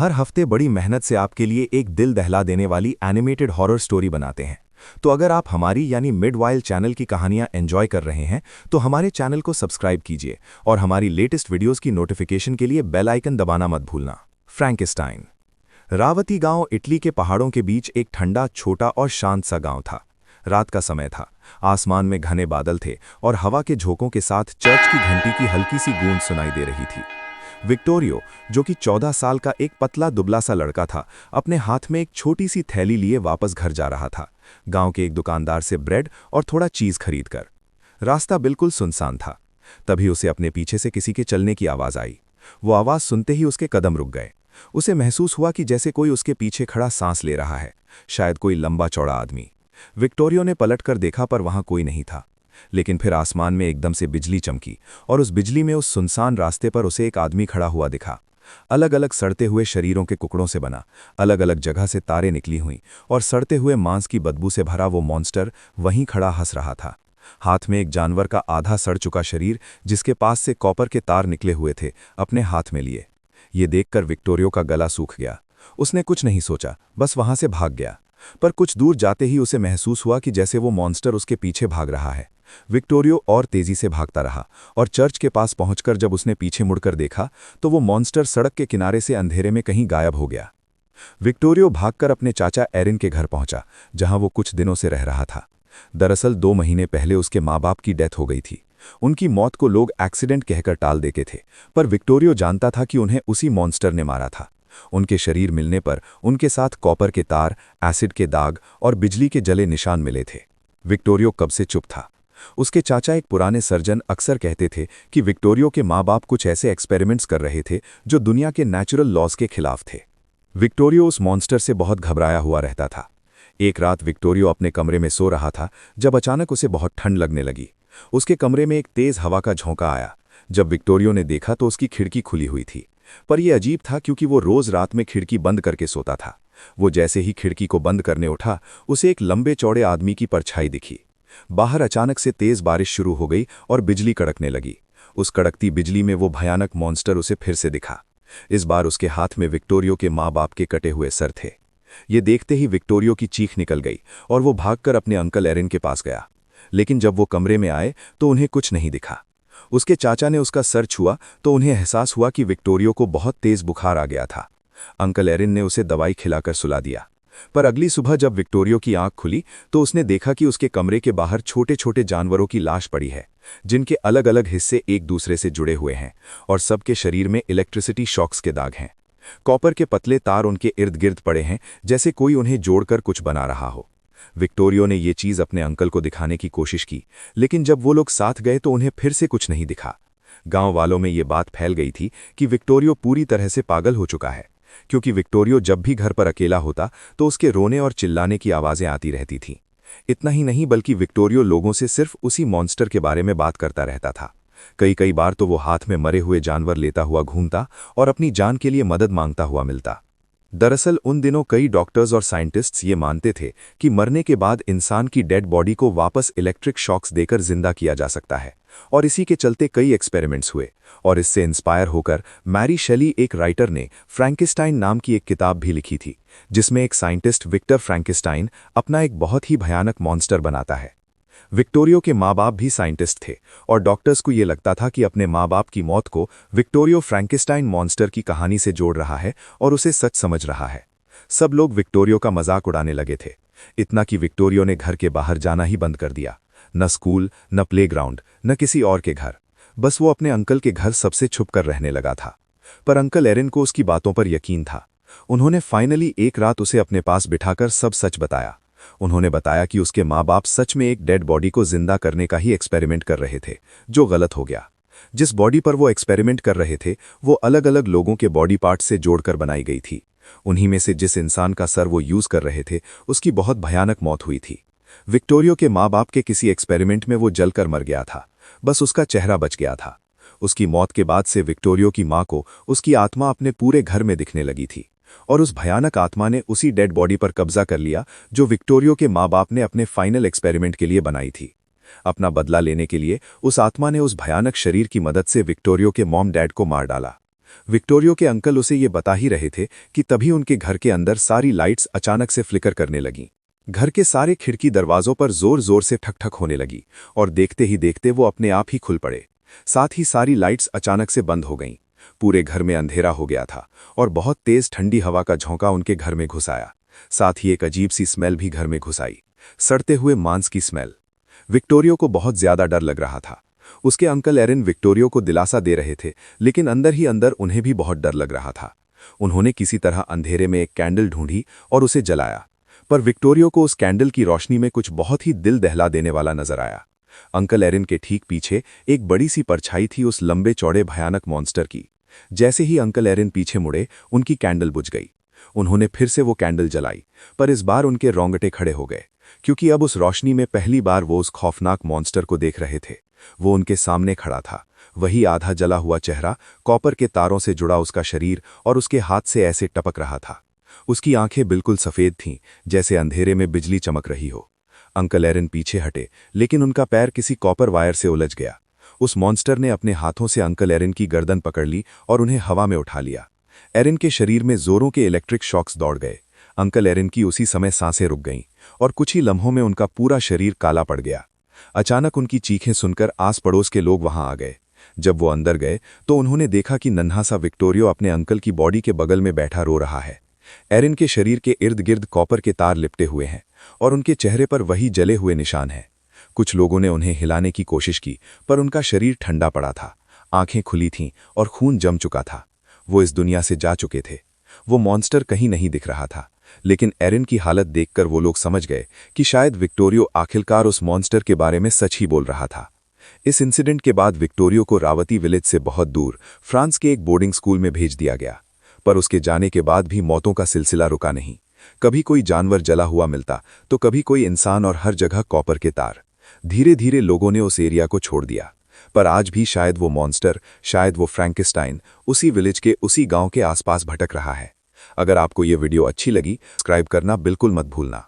हर हफ्ते बड़ी मेहनत से आपके लिए एक दिल दहला देने वाली एनिमेटेड हॉरर स्टोरी बनाते हैं। तो अगर आप हमारी यानी मिडवाइल चैनल की कहानियां एंजॉय कर रहे हैं तो हमारे चैनल को सब्सक्राइब कीजिए और हमारी लेटेस्ट वीडियोस की नोटिफिकेशन के लिए बेल आइकन दबाना मत भूलना। फ्रैंकेस्टाइन। रावती गांव इटली के पहाड़ों के बीच एक ठंडा, छोटा और शांत सा गांव था। रात का समय था। आसमान में घने बादल थे और हवा के झोंकों के साथ चर्च की घंटी की हल्की सी गूंज सुनाई दे रही थी। विक्टोरियो, जो कि 14 साल का एक पतला दुबला सा लड़का था, अपने हाथ में एक छोटी सी थैली लिए वापस घर जा रहा था, गांव के एक दुकानदार से ब्रेड और थोड़ा चीज खरीदकर। रास्ता बिल्कुल सुनसान था। तभी उसे अपने पीछे से किसी के चलने की आवाज आई। वो आवाज सुनते ही उसके कदम रुक गए। उसे महसूस हुआ कि जैसे कोई उसके पीछे खड़ा सांस ले रहा है, शायद कोई लंबा चौड़ा आदमी। विक्टोरियो ने पलटकर देखा पर वहां कोई नहीं था। लेकिन फिर आसमान में एकदम से बिजली चमकी और उस बिजली में उस सुनसान रास्ते पर उसे एक आदमी खड़ा हुआ दिखा। अलग अलग सड़ते हुए शरीरों के टुकड़ों से बना, अलग अलग जगह से तारें निकली हुई और सड़ते हुए मांस की बदबू से भरा वो मॉन्स्टर वहीं खड़ा हंस रहा था। हाथ में एक जानवर का आधा सड़ चुका शरीर, जिसके पास से कॉपर के तार निकले हुए थे, अपने हाथ में लिए। ये देखकर विक्टोरियो का गला सूख गया। उसने कुछ नहीं सोचा, बस वहां से भाग गया। पर कुछ दूर जाते ही उसे महसूस हुआ कि जैसे वो मॉन्स्टर उसके पीछे भाग रहा है। विक्टोरियो और तेजी से भागता रहा और चर्च के पास पहुंचकर जब उसने पीछे मुड़कर देखा तो वो मॉन्स्टर सड़क के किनारे से अंधेरे में कहीं गायब हो गया। विक्टोरियो भागकर अपने चाचा एरिन के घर पहुंचा, जहां वो कुछ दिनों से रह रहा था। दरअसल 2 महीने पहले उसके माँ बाप की डेथ हो गई थी। उनकी मौत को लोग एक्सीडेंट कहकर टाल देते थे, पर विक्टोरियो जानता था कि उन्हें उसी मॉन्स्टर ने मारा था। उनके शरीर मिलने पर उनके साथ कॉपर के तार, एसिड के दाग और बिजली के जले निशान मिले थे। विक्टोरियो कब से चुप था। उसके चाचा, एक पुराने सर्जन, अक्सर कहते थे कि विक्टोरियो के माँ बाप कुछ ऐसे एक्सपेरिमेंट्स कर रहे थे जो दुनिया के नेचुरल लॉज के खिलाफ थे। विक्टोरियो उस मॉन्स्टर से बहुत घबराया हुआ रहता था। एक रात विक्टोरियो अपने कमरे में सो रहा था जब अचानक उसे बहुत ठंड लगने लगी। उसके कमरे में एक तेज हवा का झोंका आया। जब विक्टोरियो ने देखा तो उसकी खिड़की खुली हुई थी। पर यह अजीब था क्योंकि वो रोज रात में खिड़की बंद करके सोता था। वो जैसे ही खिड़की को बंद करने उठा, उसे एक लंबे चौड़े आदमी की परछाई दिखी। बाहर अचानक से तेज बारिश शुरू हो गई और बिजली कड़कने लगी। उस कड़कती बिजली में वो भयानक मॉन्स्टर उसे फिर से दिखा। इस बार उसके हाथ में विक्टोरियो के माँ बाप के कटे हुए सर थे। ये देखते ही विक्टोरियो की चीख निकल गई और वो भागकर अपने अंकल एरिन के पास गया। लेकिन जब वो कमरे में आए तो उन्हें कुछ नहीं दिखा। उसके चाचा ने उसका सर छुआ तो उन्हें एहसास हुआ कि विक्टोरियो को बहुत तेज बुखार आ गया था। अंकल एरिन ने उसे दवाई खिलाकर सुला दिया। पर अगली सुबह जब विक्टोरियो की आंख खुली तो उसने देखा कि उसके कमरे के बाहर छोटे छोटे जानवरों की लाश पड़ी है, जिनके अलग अलग हिस्से एक दूसरे से जुड़े हुए हैं और सबके शरीर में इलेक्ट्रिसिटी शॉक्स के दाग हैं। कॉपर के पतले तार उनके इर्द गिर्द पड़े हैं, जैसे कोई उन्हें जोड़कर कुछ बना रहा हो। विक्टोरियो ने ये चीज अपने अंकल को दिखाने की कोशिश की, लेकिन जब वो लोग साथ गए तो उन्हें फिर से कुछ नहीं दिखा। गांव वालों में ये बात फैल गई थी कि विक्टोरियो पूरी तरह से पागल हो चुका है, क्योंकि विक्टोरियो जब भी घर पर अकेला होता तो उसके रोने और चिल्लाने की आवाजें आती रहती थीं। इतना ही नहीं, बल्कि विक्टोरियो लोगों से सिर्फ उसी मॉन्स्टर के बारे में बात करता रहता था। कई बार तो वो हाथ में मरे हुए जानवर लेता हुआ घूमता और अपनी जान के लिए मदद मांगता हुआ मिलता। दरअसल उन दिनों कई डॉक्टर्स और साइंटिस्ट्स ये मानते थे कि मरने के बाद इंसान की डेड बॉडी को वापस इलेक्ट्रिक शॉक्स देकर जिंदा किया जा सकता है, और इसी के चलते कई एक्सपेरिमेंट्स हुए। और इससे इंस्पायर होकर मैरी शेली, एक राइटर, ने फ्रैंकेस्टाइन नाम की एक किताब भी लिखी थी, जिसमें एक साइंटिस्ट विक्टर फ्रैंकेस्टाइन अपना एक बहुत ही भयानक मॉन्स्टर बनाता है। विक्टोरियो के माँ बाप भी साइंटिस्ट थे और डॉक्टर्स को ये लगता था कि अपने माँ बाप की मौत को विक्टोरियो फ्रैंकेस्टाइन मॉन्स्टर की कहानी से जोड़ रहा है और उसे सच समझ रहा है। सब लोग विक्टोरियो का मजाक उड़ाने लगे थे, इतना कि विक्टोरियो ने घर के बाहर जाना ही बंद कर दिया। न स्कूल, न प्लेग्राउंड, न किसी और के घर। बस वो अपने अंकल के घर सबसे छुप कर रहने लगा था। पर अंकल एरिन को उसकी बातों पर यकीन था। उन्होंने फाइनली एक रात उसे अपने पास बिठाकर सब सच बताया। उन्होंने बताया कि उसके माँ बाप सच में एक डेड बॉडी को जिंदा करने का ही एक्सपेरिमेंट कर रहे थे, जो गलत हो गया। जिस बॉडी पर वो एक्सपेरिमेंट कर रहे थे वो अलग अलग लोगों के बॉडी पार्ट से जोड़कर बनाई गई थी। उन्हीं में से जिस इंसान का सर वो यूज कर रहे थे, उसकी बहुत भयानक मौत हुई थी। विक्टोरियो के माँ बाप के किसी एक्सपेरिमेंट में वो जलकर मर गया था, बस उसका चेहरा बच गया था। उसकी मौत के बाद से विक्टोरियो की माँ को उसकी आत्मा अपने पूरे घर में दिखने लगी थी, और उस भयानक आत्मा ने उसी डेड बॉडी पर कब्जा कर लिया जो विक्टोरियो के माँ बाप ने अपने फाइनल एक्सपेरिमेंट के लिए बनाई थी। अपना बदला लेने के लिए उस आत्मा ने उस भयानक शरीर की मदद से विक्टोरियो के मॉम डैड को मार डाला। विक्टोरियो के अंकल उसे ये बता ही रहे थे कि तभी उनके घर के अंदर सारी लाइट्स अचानक से फ्लिकर करने लगीं। घर के सारे खिड़की दरवाजों पर जोर जोर से ठक ठक होने लगी और देखते ही देखते वो अपने आप ही खुल पड़े। साथ ही सारी लाइट्स अचानक से बंद हो गईं। पूरे घर में अंधेरा हो गया था और बहुत तेज ठंडी हवा का झोंका उनके घर में घुस आया। साथ ही एक अजीब सी स्मेल भी घर में घुस आई, सड़ते हुए मांस की स्मेल। विक्टोरियो को बहुत ज्यादा डर लग रहा था। उसके अंकल एरिन विक्टोरियो को दिलासा दे रहे थे, लेकिन अंदर ही अंदर उन्हें भी बहुत डर लग रहा था। उन्होंने किसी तरह अंधेरे में एक कैंडल ढूंढी और उसे जलाया, पर विक्टोरियो को उस कैंडल की रोशनी में कुछ बहुत ही दिल दहला देने वाला नजर आया। अंकल एरिन के ठीक पीछे एक बड़ी सी परछाई थी उस लंबे चौड़े भयानक मॉन्स्टर की। जैसे ही अंकल एरिन पीछे मुड़े, उनकी कैंडल बुझ गई। उन्होंने फिर से वो कैंडल जलाई, पर इस बार उनके रोंगटे खड़े हो गए, क्योंकि अब उस रोशनी में पहली बार वो उस खौफनाक मॉन्स्टर को देख रहे थे। वो उनके सामने खड़ा था, वही आधा जला हुआ चेहरा, कॉपर के तारों से जुड़ा उसका शरीर और उसके हाथ से ऐसे टपक रहा था। उसकी आंखें बिल्कुल सफेद थीं, जैसे अंधेरे में बिजली चमक रही हो। अंकल एरिन पीछे हटे, लेकिन उनका पैर किसी कॉपर वायर से उलझ गया। उस मॉन्स्टर ने अपने हाथों से अंकल एरिन की गर्दन पकड़ ली और उन्हें हवा में उठा लिया। एरिन के शरीर में जोरों के इलेक्ट्रिक शॉक्स दौड़ गए। अंकल एरिन की उसी समय सांसें रुक गईं और कुछ ही लम्हों में उनका पूरा शरीर काला पड़ गया। अचानक उनकी चीखें सुनकर आस पड़ोस के लोग वहां आ गए। जब वो अंदर गए तो उन्होंने देखा कि नन्हा सा विक्टोरियो अपने अंकल की बॉडी के बगल में बैठा रो रहा है। एरिन के शरीर के इर्द गिर्द कॉपर के तार लिपटे हुए हैं और उनके चेहरे पर वही जले हुए निशान हैं। कुछ लोगों ने उन्हें हिलाने की कोशिश की, पर उनका शरीर ठंडा पड़ा था, आंखें खुली थीं और खून जम चुका था। वो इस दुनिया से जा चुके थे। वो मॉन्स्टर कहीं नहीं दिख रहा था, लेकिन एरिन की हालत देखकर वो लोग समझ गए कि शायद विक्टोरियो आखिरकार उस मॉन्स्टर के बारे में सच ही बोल रहा था। इस इंसिडेंट के बाद विक्टोरियो को रावती विलेज से बहुत दूर फ्रांस के एक बोर्डिंग स्कूल में भेज दिया गया, पर उसके जाने के बाद भी मौतों का सिलसिला रुका नहीं। कभी कोई जानवर जला हुआ मिलता, तो कभी कोई इंसान, और हर जगह कॉपर के तार। धीरे धीरे लोगों ने उस एरिया को छोड़ दिया, पर आज भी शायद वो मॉन्स्टर, शायद वो फ्रैंकेस्टाइन उसी विलेज के उसी गांव के आसपास भटक रहा है। अगर आपको ये वीडियो अच्छी लगी, सब्सक्राइब करना बिल्कुल मत भूलना।